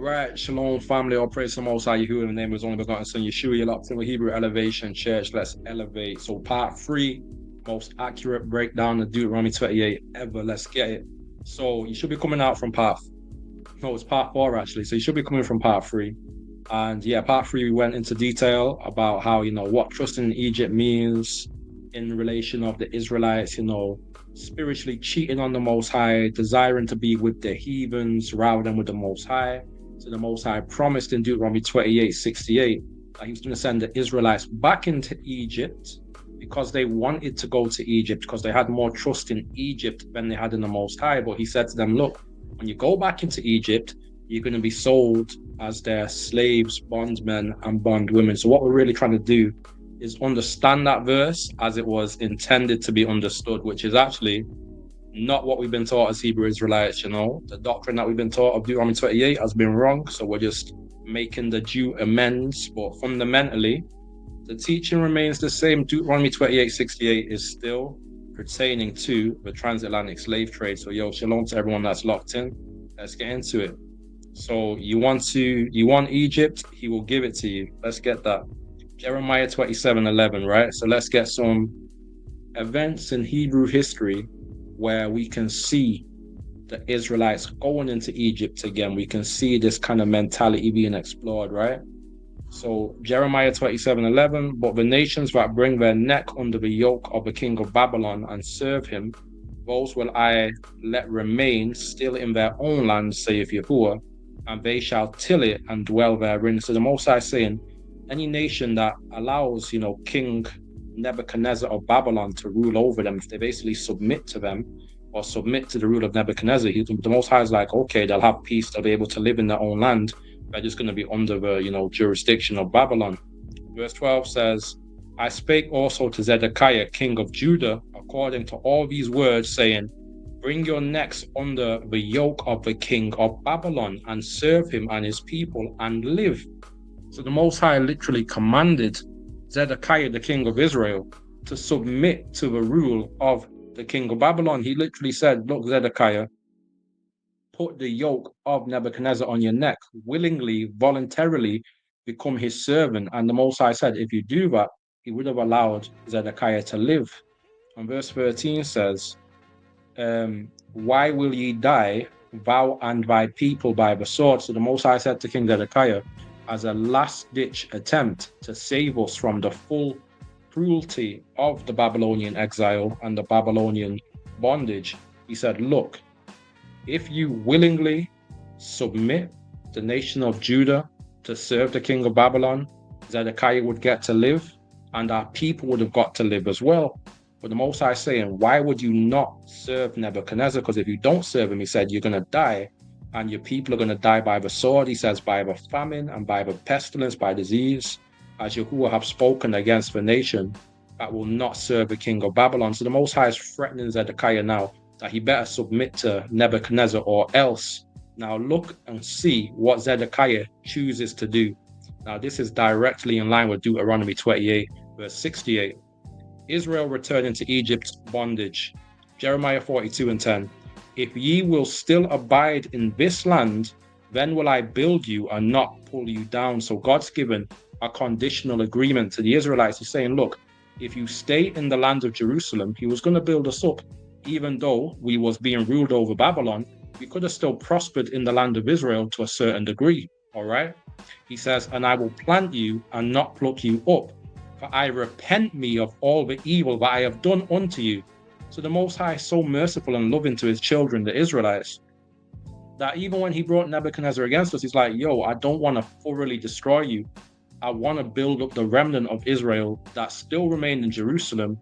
Right, Shalom family, all praise to the Most High Yahuwah in the name of His only begotten Son, Yeshua. You're locked in with Hebrew Elevation Church. Let's elevate. So part 3, most accurate breakdown of Deuteronomy 28 ever. Let's get it. So you should be coming out from it's part 4 actually. So you should be coming from part 3. And yeah, part 3 we went into detail about how, what trusting in Egypt means in relation of the Israelites, spiritually cheating on the Most High, desiring to be with the heathens rather than with the Most High. So the Most High promised in Deuteronomy 28:68 that he was going to send the Israelites back into Egypt because they wanted to go to Egypt, because they had more trust in Egypt than they had in the Most High. But he said to them, look, when you go back into Egypt, you're going to be sold as their slaves, bondmen, and bondwomen. So what we're really trying to do is understand that verse as it was intended to be understood, which is actually not what we've been taught as Hebrew Israelites. The doctrine that we've been taught of Deuteronomy 28 has been wrong, so we're just making the due amends. But fundamentally, the teaching remains the same. Deuteronomy 28:68 is still pertaining to the transatlantic slave trade. So shalom to everyone that's locked in. Let's get into it. So you want Egypt, he will give it to you. Let's get that. Jeremiah 27:11, right? So let's get some events in Hebrew history where we can see the Israelites going into Egypt again. We can see this kind of mentality being explored, right? So Jeremiah 27:11, but the nations that bring their neck under the yoke of the king of Babylon and serve him, those will I let remain still in their own land, saith Yahuwah, and they shall till it and dwell therein. So the Most High saying, any nation that allows, King Nebuchadnezzar of Babylon to rule over them, if they basically submit to them or submit to the rule of Nebuchadnezzar, the Most High is like, okay, they'll have peace, they'll be able to live in their own land. They're just going to be under the, jurisdiction of Babylon. Verse 12 says, I spake also to Zedekiah, king of Judah, according to all these words, saying, bring your necks under the yoke of the king of Babylon and serve him and his people and live. So the Most High literally commanded Zedekiah, the king of Israel, to submit to the rule of the king of Babylon. He literally said, look, Zedekiah, put the yoke of Nebuchadnezzar on your neck, willingly, voluntarily become his servant. And the Most High said, if you do that, he would have allowed Zedekiah to live. And verse 13 says, why will ye die, thou and thy people by the sword? So the Most High said to King Zedekiah, as a last-ditch attempt to save us from the full cruelty of the Babylonian exile and the Babylonian bondage, he said, look, if you willingly submit the nation of Judah to serve the king of Babylon, Zedekiah would get to live, and our people would have got to live as well. But the Most High is saying, why would you not serve Nebuchadnezzar? Because if you don't serve him, he said, you're going to die, and your people are going to die by the sword. He says, by the famine and by the pestilence, by disease, as Yahuwah have spoken against the nation that will not serve the king of Babylon. So the Most High is threatening Zedekiah now that he better submit to Nebuchadnezzar or else. Now look and see what Zedekiah chooses to do. Now this is directly in line with Deuteronomy 28, verse 68. Israel returning to Egypt's bondage. Jeremiah 42:10. If ye will still abide in this land, then will I build you and not pull you down. So God's given a conditional agreement to the Israelites. He's saying, look, if you stay in the land of Jerusalem, he was going to build us up. Even though we was being ruled over Babylon, we could have still prospered in the land of Israel to a certain degree. All right. He says, and I will plant you and not pluck you up, for I repent me of all the evil that I have done unto you. So the Most High is so merciful and loving to his children, the Israelites, that even when he brought Nebuchadnezzar against us, he's like, yo, I don't want to thoroughly destroy you. I want to build up the remnant of Israel that still remained in Jerusalem.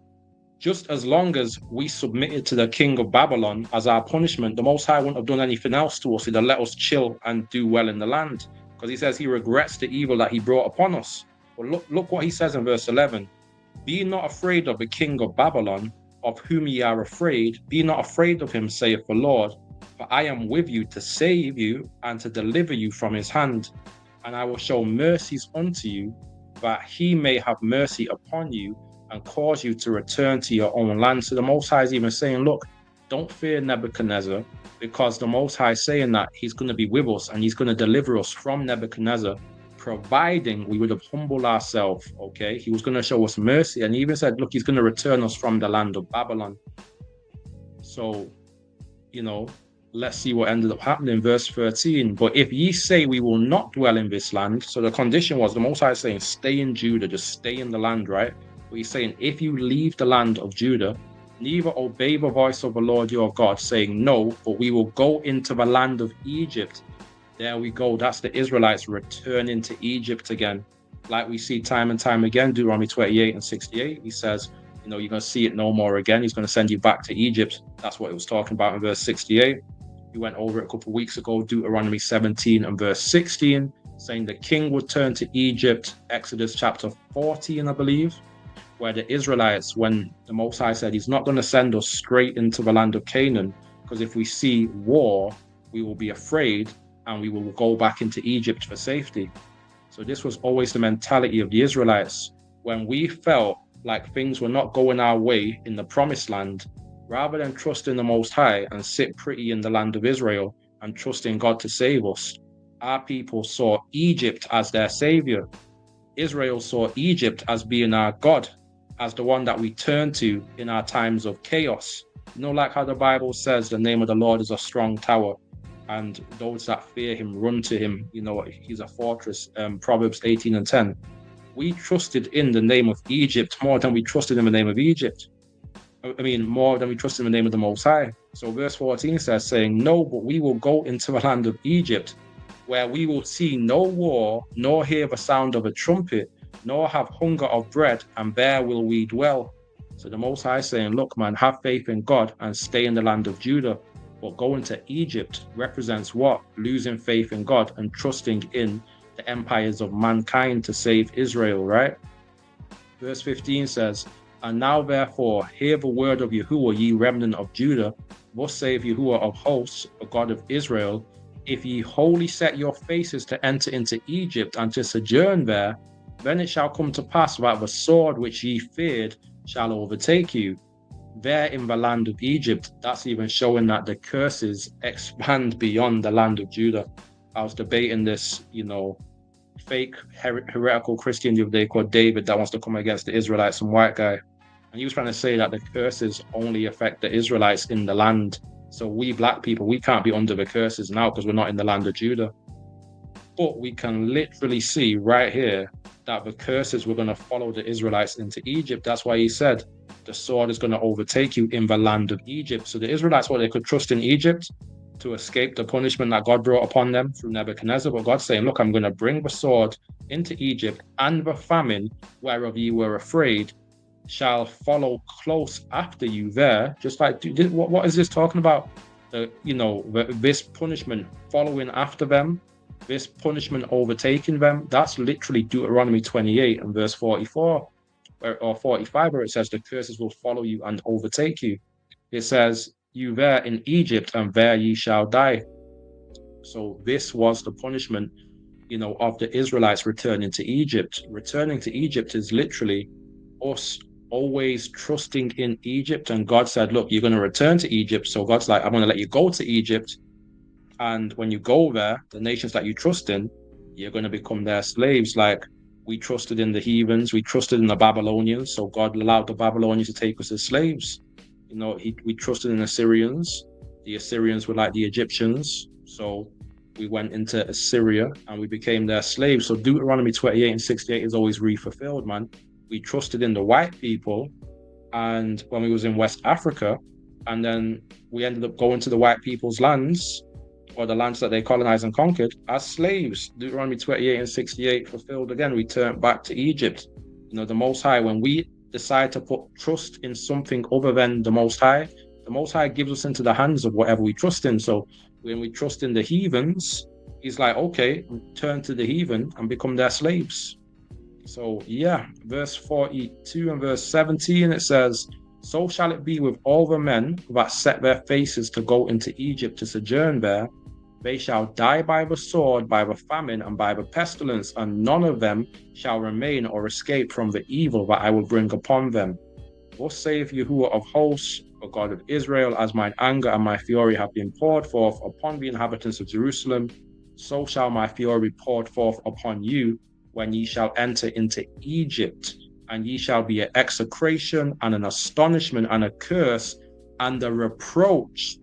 Just as long as we submitted to the king of Babylon as our punishment, the Most High wouldn't have done anything else to us. He'd have let us chill and do well in the land. Because he says he regrets the evil that he brought upon us. But look what he says in verse 11. Be not afraid of the king of Babylon, of whom ye are afraid. Be not afraid of him, saith the Lord. For I am with you to save you and to deliver you from his hand. And I will show mercies unto you, that he may have mercy upon you and cause you to return to your own land. So the Most High is even saying, look, don't fear Nebuchadnezzar, because the Most High is saying that he's going to be with us and he's going to deliver us from Nebuchadnezzar, providing we would have humbled ourselves, okay? He was going to show us mercy, and he even said, look, he's going to return us from the land of Babylon. So, let's see what ended up happening. Verse 13, but if ye say we will not dwell in this land, so the condition was the Most High saying, stay in Judah, just stay in the land, right? But he's saying, if you leave the land of Judah, neither obey the voice of the Lord your God, saying, no, but we will go into the land of Egypt. There we go. That's the Israelites returning to Egypt again. Like we see time and time again, Deuteronomy 28 and 68, he says, you're going to see it no more again. He's going to send you back to Egypt. That's what it was talking about in verse 68. We went over it a couple of weeks ago, Deuteronomy 17 and verse 16, saying the king would turn to Egypt, Exodus chapter 14, I believe, where the Israelites, when the Most High said he's not going to send us straight into the land of Canaan, because if we see war, we will be afraid and we will go back into Egypt for safety. So this was always the mentality of the Israelites. When we felt like things were not going our way in the promised land, rather than trust in the Most High and sit pretty in the land of Israel and trust in God to save us, our people saw Egypt as their savior. Israel saw Egypt as being our God, as the one that we turn to in our times of chaos. Like how the Bible says, the name of the Lord is a strong tower, and those that fear him run to him. He's a fortress. Proverbs 18 and 10. We trusted in the name of Egypt more than we trusted in the name of Egypt. More than we trust in the name of the Most High. So verse 14 says, saying, no, but we will go into the land of Egypt, where we will see no war, nor hear the sound of a trumpet, nor have hunger of bread, and there will we dwell. So the Most High is saying, look, man, have faith in God and stay in the land of Judah. But going to Egypt represents what? Losing faith in God and trusting in the empires of mankind to save Israel, right? Verse 15 says, and now therefore hear the word of Yahuwah, ye remnant of Judah. Thus saith Yahuwah of hosts, the God of Israel, if ye wholly set your faces to enter into Egypt and to sojourn there, then it shall come to pass that the sword which ye feared shall overtake you. There in the land of Egypt, that's even showing that the curses expand beyond the land of Judah. I was debating this, fake heretical Christian the other day called David that wants to come against the Israelites, some white guy. And he was trying to say that the curses only affect the Israelites in the land. So we black people, we can't be under the curses now because we're not in the land of Judah. But we can literally see right here that the curses were going to follow the Israelites into Egypt. That's why he said the sword is going to overtake you in the land of Egypt. So the Israelites, they could trust in Egypt to escape the punishment that God brought upon them through Nebuchadnezzar. But God's saying, look, I'm going to bring the sword into Egypt, and the famine whereof ye were afraid shall follow close after you there. Just like, what is this talking about? This punishment following after them, this punishment overtaking them. That's literally Deuteronomy 28 and verse 44 or 45, where it says the curses will follow you and overtake you. It says, you there in Egypt, and there ye shall die. So this was the punishment, of the Israelites returning to Egypt. Returning to Egypt is literally us always trusting in Egypt. And God said, look, you're going to return to Egypt. So God's like, I'm going to let you go to Egypt. And when you go there, the nations that you trust in, you're going to become their slaves. Like we trusted in the heathens, we trusted in the Babylonians. So God allowed the Babylonians to take us as slaves. We trusted in Assyrians. The Assyrians were like the Egyptians. So we went into Assyria and we became their slaves. So Deuteronomy 28 and 68 is always re-fulfilled, man. We trusted in the white people. And when we was in West Africa, and then we ended up going to the white people's lands, or the lands that they colonized and conquered, as slaves. Deuteronomy 28 and 68 fulfilled again. We turned back to Egypt. The Most High, when we decide to put trust in something other than the Most High gives us into the hands of whatever we trust in. So when we trust in the heathens, he's like, okay, turn to the heathen and become their slaves. So yeah, verse 42 and verse 17, it says, so shall it be with all the men that set their faces to go into Egypt to sojourn there. They shall die by the sword, by the famine, and by the pestilence, and none of them shall remain or escape from the evil that I will bring upon them. Thus saith Yahuwah of hosts, for God of Israel, as mine anger and my fury have been poured forth upon the inhabitants of Jerusalem, so shall my fury be poured forth upon you when ye shall enter into Egypt, and ye shall be an execration and an astonishment and a curse and a reproach,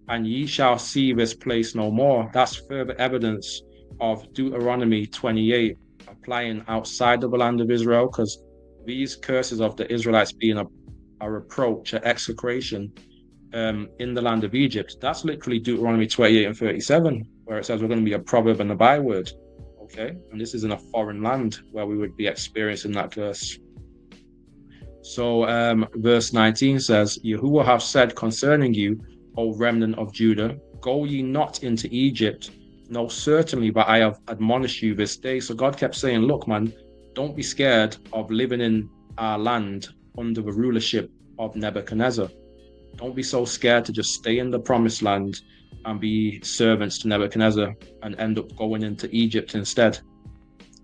and ye shall see this place no more. That's further evidence of Deuteronomy 28 applying outside of the land of Israel, because these curses of the Israelites being a reproach, an execration in the land of Egypt, that's literally Deuteronomy 28 and 37, where it says we're going to be a proverb and a byword. Okay, and this is in a foreign land where we would be experiencing that curse. So verse 19 says, Yahuwah hath said concerning you, O remnant of Judah, go ye not into Egypt, no, certainly, but I have admonished you this day. So God kept saying, look, man, don't be scared of living in our land under the rulership of Nebuchadnezzar. Don't be so scared to just stay in the promised land and be servants to Nebuchadnezzar and end up going into Egypt instead.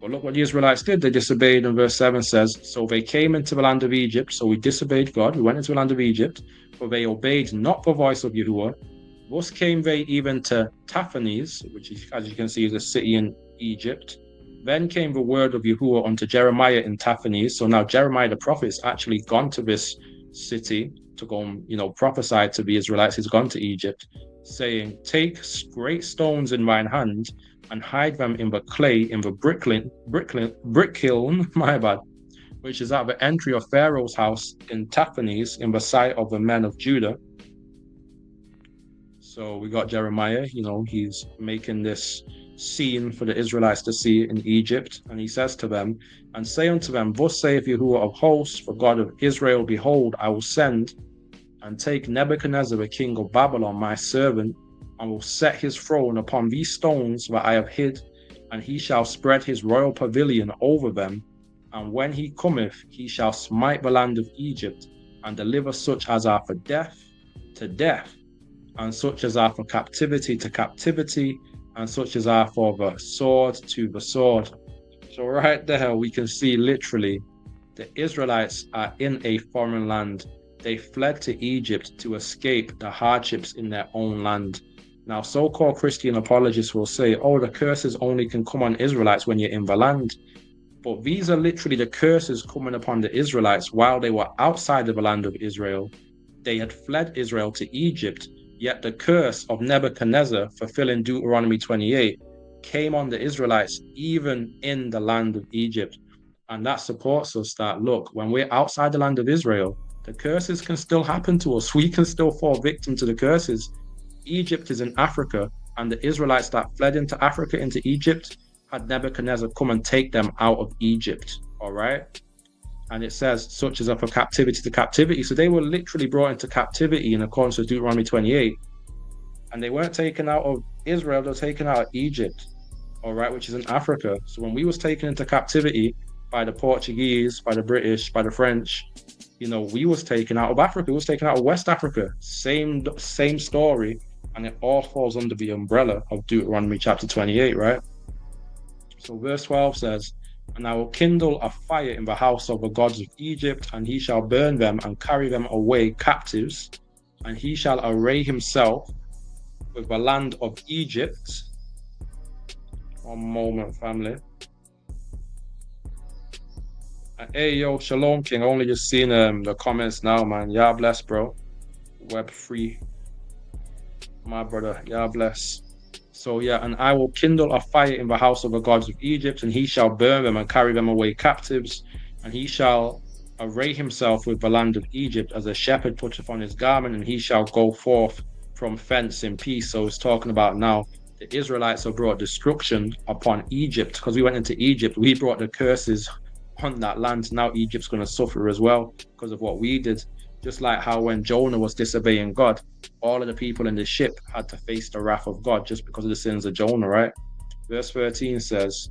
But look what the Israelites did. They disobeyed, and verse 7 says, so they came into the land of Egypt. So we disobeyed God. We went into the land of Egypt, for they obeyed not the voice of Yahuwah. Thus came they even to Taphanes, which is, as you can see, is a city in Egypt. Then came the word of Yahuwah unto Jeremiah in Taphanes. So now Jeremiah the prophet has actually gone to this city to go and, prophesy to the Israelites. He's gone to Egypt, saying, take great stones in mine hand and hide them in the clay in the brick kiln, my bad, which is at the entry of Pharaoh's house in Taphanes, in the sight of the men of Judah. So we got Jeremiah, he's making this scene for the Israelites to see in Egypt. And he says to them, and say unto them, thus saith Yahuwah of hosts, for God of Israel, behold, I will send and take Nebuchadnezzar, the king of Babylon, my servant, and will set his throne upon these stones that I have hid, and he shall spread his royal pavilion over them. And when he cometh, he shall smite the land of Egypt, and deliver such as are for death to death, and such as are for captivity to captivity, and such as are for the sword to the sword. So right there, we can see literally the Israelites are in a foreign land. They fled to Egypt to escape the hardships in their own land. Now, so-called Christian apologists will say, oh, the curses only can come on Israelites when you're in the land. But these are literally the curses coming upon the Israelites while they were outside of the land of Israel. They had fled Israel to Egypt, yet the curse of Nebuchadnezzar, fulfilling Deuteronomy 28, came on the Israelites even in the land of Egypt. And that supports us that, look, when we're outside the land of Israel, the curses can still happen to us. We can still fall victim to the curses. Egypt is in Africa, and the Israelites that fled into Africa, into Egypt, had Nebuchadnezzar come and take them out of Egypt, all right? And it says, such as are for captivity to captivity. So they were literally brought into captivity in accordance with Deuteronomy 28. And they weren't taken out of Israel, they were taken out of Egypt, all right, which is in Africa. So when we was taken into captivity by the Portuguese, by the British, by the French, we was taken out of Africa. We was taken out of West Africa. Same story. And it all falls under the umbrella of Deuteronomy chapter 28, right? So verse 12 says, and I will kindle a fire in the house of the gods of Egypt, and he shall burn them and carry them away captives, and he shall array himself with the land of Egypt. One moment, family. Hey, yo, Shalom King. Only just seen the comments now, man. Yah bless, bro. Web free. My brother, Yah bless. So yeah, and I will kindle a fire in the house of the gods of Egypt, and he shall burn them and carry them away captives, and he shall array himself with the land of Egypt as a shepherd putteth on his garment, and he shall go forth from thence in peace. So it's talking about now the Israelites have brought destruction upon Egypt, because we went into Egypt, we brought the curses on that land. Now Egypt's going to suffer as well because of what we did. Just like how when Jonah was disobeying God, all of the people in the ship had to face the wrath of God just because of the sins of Jonah, right? Verse 13 says,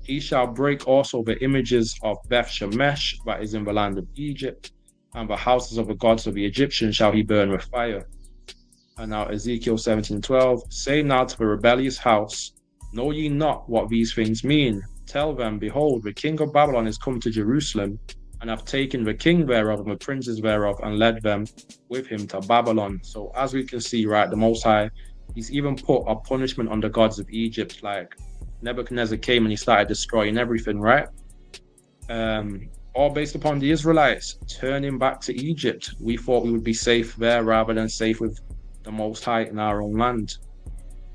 he shall break also the images of Beth Shemesh that is in the land of Egypt, and the houses of the gods of the Egyptians shall he burn with fire. And now Ezekiel 17:12, say now to the rebellious house, know ye not what these things mean? Tell them, behold, the king of Babylon is come to Jerusalem, and and have taken the king thereof and the princes thereof and led them with him to Babylon. So as we can see, right, the Most High, he's even put a punishment on the gods of Egypt, like Nebuchadnezzar came and he started destroying everything, right? All based upon the Israelites turning back to Egypt. We thought we would be safe there rather than safe with the Most High in our own land.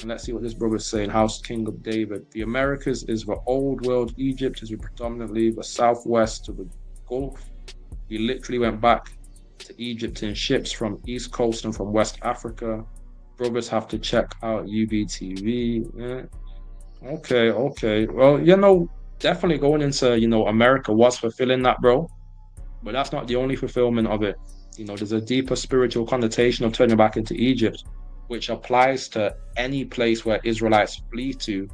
And let's see what this brother's saying. House King of David. The Americas is the old world. Egypt is predominantly the southwest to the Gulf. We literally went back to Egypt in ships from East Coast and from West Africa. Brothers have to check out UBTV. Yeah. Okay. Well, definitely going into, America was fulfilling that, bro. But that's not the only fulfillment of it. There's a deeper spiritual connotation of turning back into Egypt, which applies to any place where Israelites flee to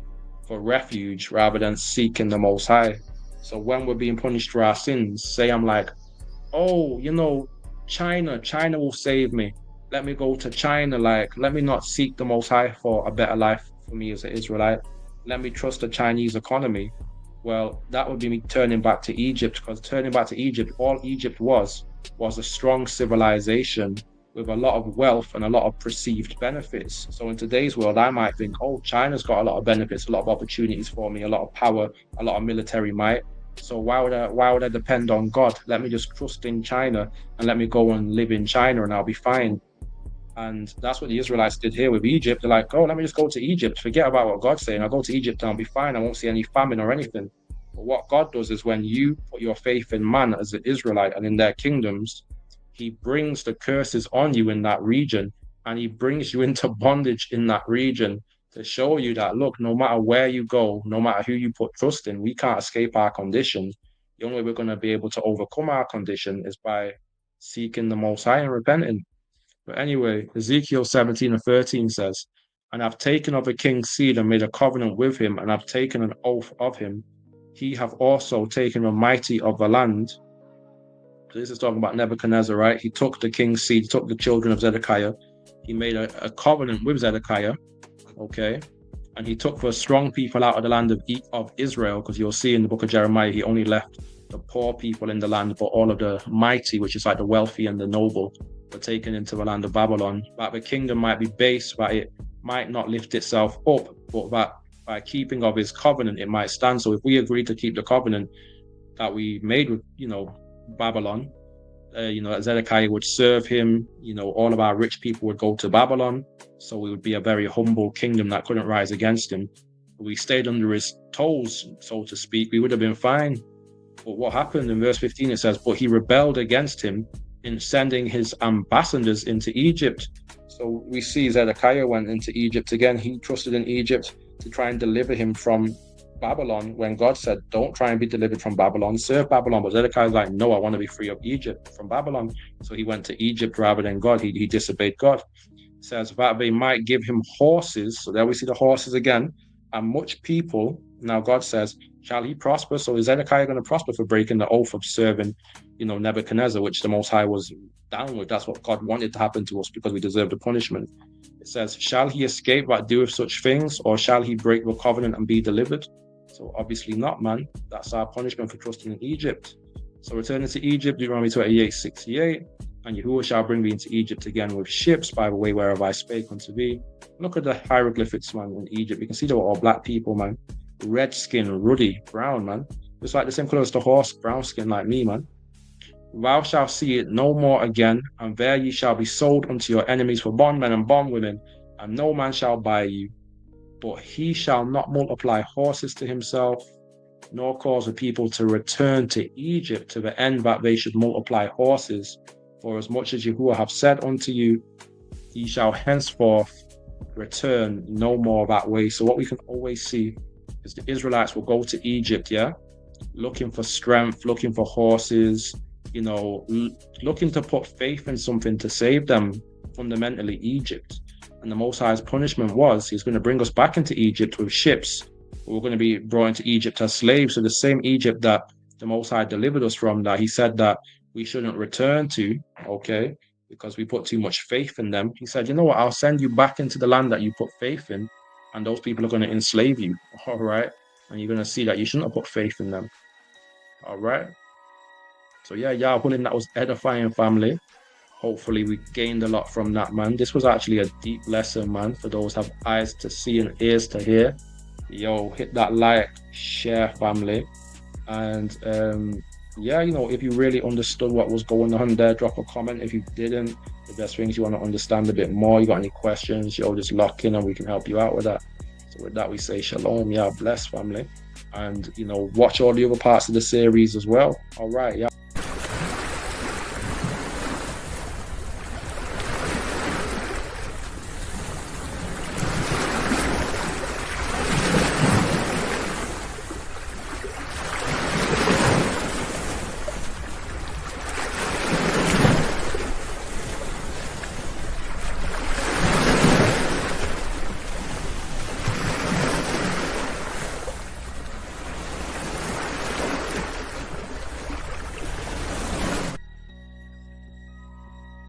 for refuge rather than seeking the Most High. So when we're being punished for our sins, say I'm like, oh, China will save me. Let me go to China. Like, let me not seek the Most High for a better life for me as an Israelite. Let me trust the Chinese economy. Well, that would be me turning back to Egypt, because turning back to Egypt, all Egypt was a strong civilization with a lot of wealth and a lot of perceived benefits. So in today's world, I might think, oh, China's got a lot of benefits, a lot of opportunities for me, a lot of power, a lot of military might. So why would I depend on God? Let me just trust in China and let me go and live in China and I'll be fine. And that's what the Israelites did here with Egypt. They're like, oh, let me just go to Egypt. Forget about what God's saying. I'll go to Egypt and I'll be fine. I won't see any famine or anything. But what God does is when you put your faith in man as an Israelite and in their kingdoms, he brings the curses on you in that region and he brings you into bondage in that region to show you that, look, no matter where you go, no matter who you put trust in, we can't escape our conditions. The only way we're going to be able to overcome our condition is by seeking the Most High and repenting. But anyway, Ezekiel 17 and 13 says, and I've taken of a king's seed and made a covenant with him, and I've taken an oath of him. He have also taken the mighty of the land. So this is talking about Nebuchadnezzar, right? He took the king's seed, took the children of Zedekiah. He made a covenant with Zedekiah, okay? And he took the strong people out of the land of Israel, because you'll see in the book of Jeremiah, he only left the poor people in the land, but all of the mighty, which is like the wealthy and the noble, were taken into the land of Babylon. That the kingdom might be base, that it might not lift itself up, but that by keeping of his covenant, it might stand. So if we agree to keep the covenant that we made with, Babylon, Zedekiah would serve him, all of our rich people would go to Babylon. So we would be a very humble kingdom that couldn't rise against him. If we stayed under his toes, so to speak, we would have been fine. But what happened in verse 15, it says, but he rebelled against him in sending his ambassadors into Egypt. So we see Zedekiah went into Egypt again. He trusted in Egypt to try and deliver him from Babylon, when God said, don't try and be delivered from Babylon, serve Babylon. But Zedekiah's like, no, I want to be free of Egypt, from Babylon. So he went to Egypt rather than God. He disobeyed God. It says that they might give him horses. So there we see the horses again, and much people. Now God says, shall he prosper? So is Zedekiah going to prosper for breaking the oath of serving, Nebuchadnezzar, which the Most High was down with? That's what God wanted to happen to us, because we deserve the punishment. It says, shall he escape that doeth such things, or shall he break the covenant and be delivered? So obviously not, man. That's our punishment for trusting in Egypt. So returning to Egypt, Deuteronomy 28:68, and Yahuwah shall bring thee into Egypt again with ships by the way whereof I spake unto thee. Look at the hieroglyphics, man, in Egypt. You can see they were all black people, man. Red skin, ruddy, brown, man. Just like the same color as the horse, brown skin like me, man. Thou shalt see it no more again, and there ye shall be sold unto your enemies for bondmen and bondwomen, and no man shall buy you. But he shall not multiply horses to himself, nor cause the people to return to Egypt to the end that they should multiply horses. For as much as Yahuwah have said unto you, ye shall henceforth return no more that way. So what we can always see is the Israelites will go to Egypt, looking for strength, looking for horses, looking to put faith in something to save them, fundamentally Egypt. And the Most High's punishment was, he's going to bring us back into Egypt with ships. We're going to be brought into Egypt as slaves. So the same Egypt that the Most High delivered us from, that he said that we shouldn't return to, okay, because we put too much faith in them. He said, you know what, I'll send you back into the land that you put faith in, and those people are going to enslave you, all right? And you're going to see that you shouldn't have put faith in them, all right? So yeah, yeah, that was edifying, family. Hopefully we gained a lot from that, man. This was actually a deep lesson, man, for those who have eyes to see and ears to hear. Yo, hit that like, share, family. And yeah, if you really understood what was going on there, drop a comment. If you didn't, the best things you want to understand a bit more, you got any questions, just lock in and we can help you out with that. So with that, we say shalom, yeah, bless, family. And watch all the other parts of the series as well. All right, yeah.